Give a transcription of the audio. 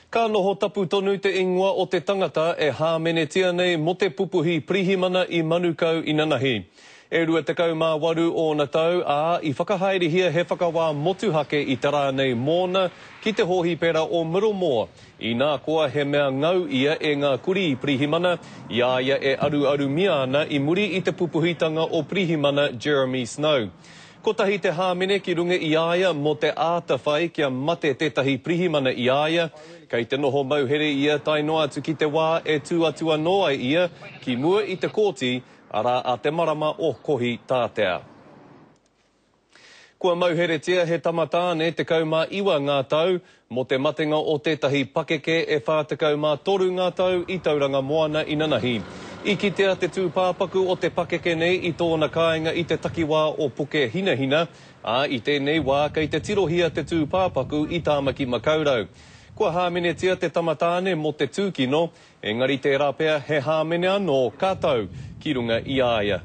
Ka noho tapu tonu te ingoa o te tangata e hāmenetia nei mo te pupuhi prihimana I manukau Inanahi. E rua te kaumāwaru o na tau, I whakahaerehia he whakawā motuhake I tara nei mōna ki te hohi pera o Miromoa. I nā koa he mea ngau ia e ngā kuri I prihimana, ia e aru mia ana I muri I te pupuhitanga o prihimana Jeremy Snow. Ko tahi te hāmene ki runga I aia mo te āta whai kia mate tētahi prihimana I aia, kei te noho mauhere ia tai noa atu ki te wā e tuatua noa ia ki mua I te kōti, ara a te marama o kohi tātea. Kua mauheretia he tamatāne te kaumā iwa ngā tau, mo te matenga o tētahi pakeke e whātekau mā toru ngā tau I tauranga moana Inanahi. I kitea te tūpāpaku o te pakeke nei I tōna kāinga I te takiwā o puke hinahina, I tēnei wā kei te tirohia te tūpāpaku I tāmaki makaurau. Kua hāmenetia te tamatāne mo te tūkino, engari te rapea he hāmene anō kātau ki runga I aia.